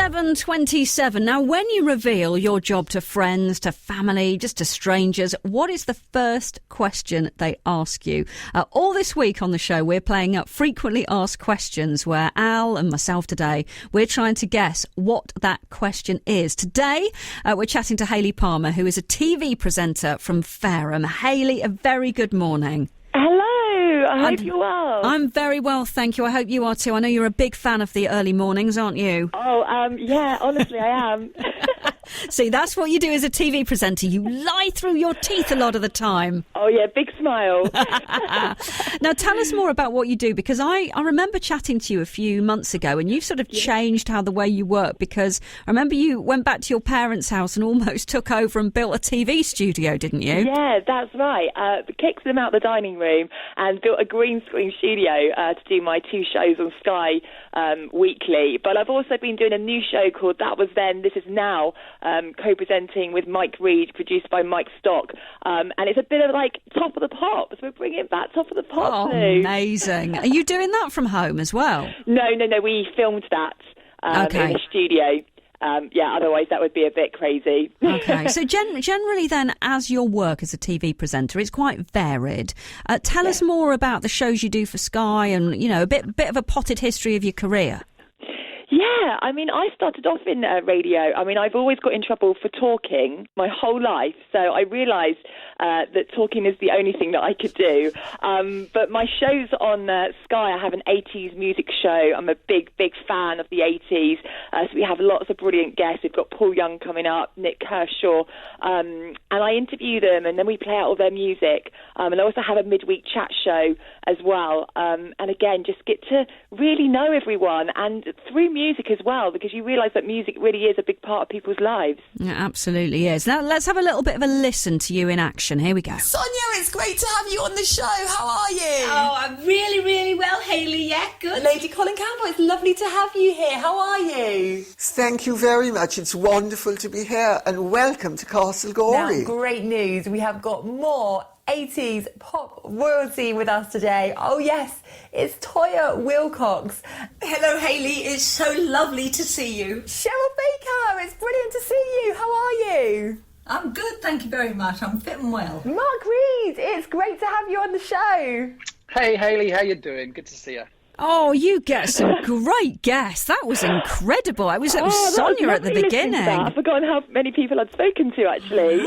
7:27. Now, when you reveal your job to friends, to family, just to strangers, what is the first question they ask you? All this week on the show, we're playing up frequently asked questions where Al and myself today, we're trying to guess what that question is. Today, we're chatting to Hayley Palmer, who is a TV presenter from Fareham. Hayley, a very good morning. Hello, I hope you're well. I'm very well, thank you. I hope you are too. I know you're a big fan of the early mornings, aren't you? Yeah, honestly, I am. See, that's what you do as a TV presenter. You lie through your teeth a lot of the time. Oh, yeah, big smile. Now, tell us more about what you do, because I remember chatting to you a few months ago, and you've sort of changed how the way you work, because I remember you went back to your parents' house and almost took over and built a TV studio, didn't you? Yeah, that's right. Kicked them out the dining room and built a green screen studio to do my two shows on Sky weekly. But I've also been doing a new show called That Was Then, This Is Now, co-presenting with Mike Reed, produced by Mike Stock. And it's a bit of like Top of the Pops. We're bringing back Top of the Pops. Oh, amazing. Are you doing that from home as well? No. We filmed that in the studio. Otherwise that would be a bit crazy. Okay, so generally then, as your work as a TV presenter, it's quite varied. Tell us more about the shows you do for Sky and, you know, a bit of a potted history of your career. Yeah, I mean, I started off in radio. I mean, I've always got in trouble for talking my whole life, so I realised that talking is the only thing that I could do. But my shows on Sky, I have an 80s music show. I'm a big fan of the 80s, so we have lots of brilliant guests. We've got Paul Young coming up, Nick Kershaw, and I interview them, and then we play out all their music. And I also have a midweek chat show as well. And again, just get to really know everyone, and through music as well, because you realise that music really is a big part of people's lives. It absolutely is. Now, let's have a little bit of a listen to you in action. Here we go. Sonia, it's great to have you on the show. How are you? Oh, I'm really, really well, Hayley. Yeah, good. Lady Colin Campbell, it's lovely to have you here. How are you? Thank you very much. It's wonderful to be here, and welcome to Castle Gorey. Now, great news. We have got more 80s pop royalty with us today. Oh yes, it's Toya Wilcox. Hello, Hayley. It's so lovely to see you. Cheryl Baker, it's brilliant to see you. How are you? I'm good, thank you very much. I'm fit and well. Mark Reed, it's great to have you on the show. Hey, Hayley, how you doing? Good to see you. Oh, you get some great guests. That was incredible. That was Sonia at the beginning. I've forgotten how many people I'd spoken to, actually.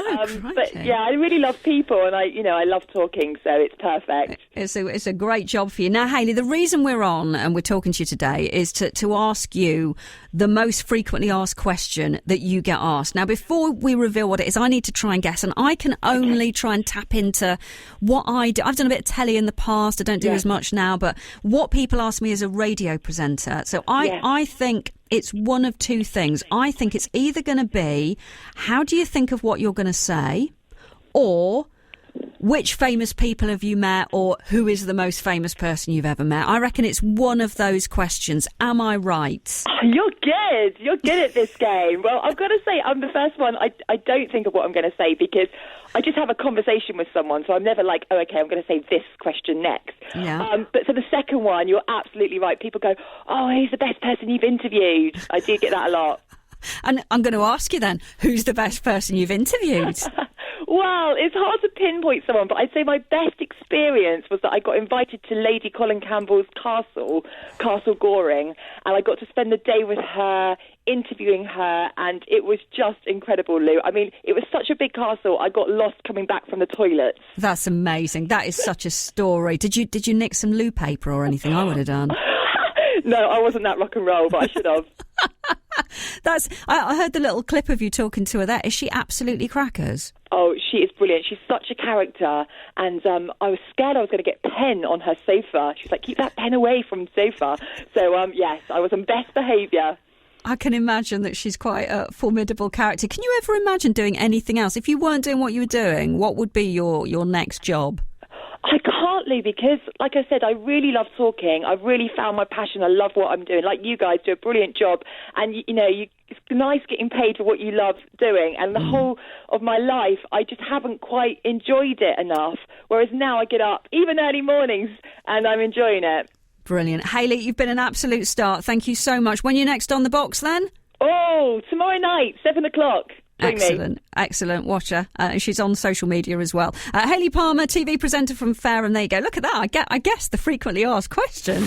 But yeah, I really love people, and I love talking, so it's perfect. It's a great job for you. Now, Hayley, the reason we're on and we're talking to you today is to ask you the most frequently asked question that you get asked. Now, before we reveal what it is, I need to try and guess, and I can only try and tap into what I do. I've done a bit of telly in the past. I don't do as much now, but what people ask me as a radio presenter. So I think it's one of two things. I think it's either going to be, how do you think of what you're going to say, or which famous people have you met, or who is the most famous person you've ever met? I reckon it's one of those questions. Am I right? You're good. You're good at this game. Well, I've got to say, I'm the first one. I don't think of what I'm going to say, because I just have a conversation with someone, so I'm never like, oh, okay, I'm going to say this question next. Yeah. But for the second one, you're absolutely right. People go, oh, who's the best person you've interviewed? I do get that a lot. And I'm going to ask you then, who's the best person you've interviewed? Well, it's hard to pinpoint someone, but I'd say my best experience was that I got invited to Lady Colin Campbell's castle, Castle Goring, and I got to spend the day with her, interviewing her, and it was just incredible, Lou. I mean, it was such a big castle, I got lost coming back from the toilets. That's amazing. That is such a story. Did you nick some loo paper or anything? I would have done. No, I wasn't that rock and roll, but I should have. I heard the little clip of you talking to her there. Is she absolutely crackers? Oh, she is brilliant. She's such a character. And I was scared I was going to get pen on her sofa. She's like, keep that pen away from the sofa. So, yes, I was on best behaviour. I can imagine that she's quite a formidable character. Can you ever imagine doing anything else? If you weren't doing what you were doing, what would be your next job? I can't, Lou, because, like I said, I really love talking. I've really found my passion. I love what I'm doing. Like you guys do a brilliant job. And, it's nice getting paid for what you love doing. And the whole of my life, I just haven't quite enjoyed it enough. Whereas now I get up, even early mornings, and I'm enjoying it. Brilliant. Hayley, you've been an absolute star. Thank you so much. When you're next on the box, then? Oh, Oh, tomorrow night, 7:00. Excellent. Watch her. She's on social media as well. Hayley Palmer, TV presenter from Fareham. There you go. Look at that. I guess the frequently asked question.